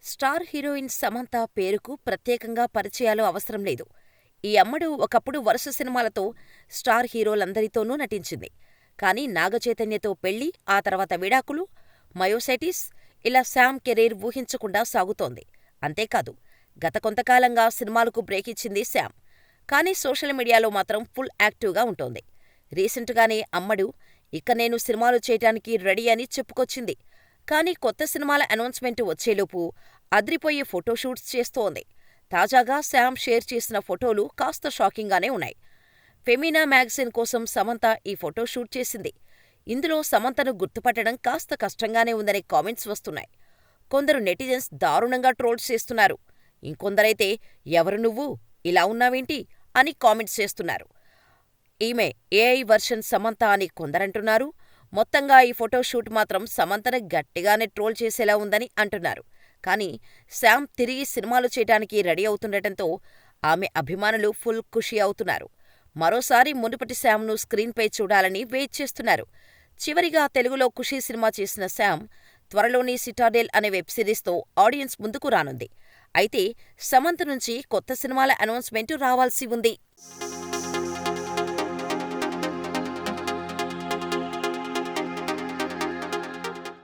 Star heroine Samantha పేరుకు ప్రత్యేకంగా పరిచయాలు అవసరం లేదు. ఈ అమ్మడు ఒకప్పుడు వరుస సినిమాలతో స్టార్ హీరోలందరితోనూ నటించింది. కానీ నాగచైతన్యతో పెళ్లి, ఆ తర్వాత విడాకులు, మయోసైటిస్ ఇలా శామ్ కెరీర్ ఊహించకుండా సాగుతోంది. అంతేకాదు, గత కొంతకాలంగా సినిమాలకు బ్రేక్ ఇచ్చింది శామ్. కానీ సోషల్ మీడియాలో మాత్రం ఫుల్ యాక్టివ్గా ఉంటోంది. రీసెంట్గానే అమ్మడు ఇక నేను సినిమాలు చేయటానికి రెడీ అని చెప్పుకొచ్చింది. కానీ కొత్త సినిమాల అనౌన్స్మెంట్ వచ్చేలోపు అదిరిపోయే ఫోటోషూట్స్ చేస్తోంది. తాజాగా శామ్ షేర్ చేసిన ఫోటోలు కాస్త షాకింగ్గానే ఉన్నాయి. ఫెమినా మ్యాగజైన్ కోసం సమంత ఈ ఫోటో షూట్ చేసింది. ఇందులో సమంతను గుర్తుపట్టడం కాస్త కష్టంగానే ఉందనే కామెంట్స్ వస్తున్నాయి. కొందరు నెటిజన్స్ దారుణంగా ట్రోల్స్ చేస్తున్నారు. ఇంకొందరైతే ఎవరు నువ్వు, ఇలా ఉన్నావేంటి అని కామెంట్స్ చేస్తున్నారు. ఈమె ఏఐ వర్షన్ సమంత అని కొందరంటున్నారు. మొత్తంగా ఈ ఫోటోషూట్ మాత్రం సమంతను గట్టిగానే ట్రోల్ చేసేలా ఉందని అంటున్నారు. కానీ శామ్ తిరిగి సినిమాలు చేయటానికి రెడీ అవుతుండటంతో ఆమె అభిమానులు ఫుల్ ఖుషీ అవుతున్నారు. మరోసారి మునుపటి శామ్ను స్క్రీన్పై చూడాలని వెయిట్ చేస్తున్నారు. చివరిగా తెలుగులో ఖుషీ సినిమా చేసిన శామ్ త్వరలోనే సిటాడెల్ అనే వెబ్ సిరీస్తో ఆడియన్స్ ముందుకు రానుంది. అయితే సమంత నుంచి కొత్త సినిమాల అనౌన్స్మెంట్ రావాల్సి ఉంది.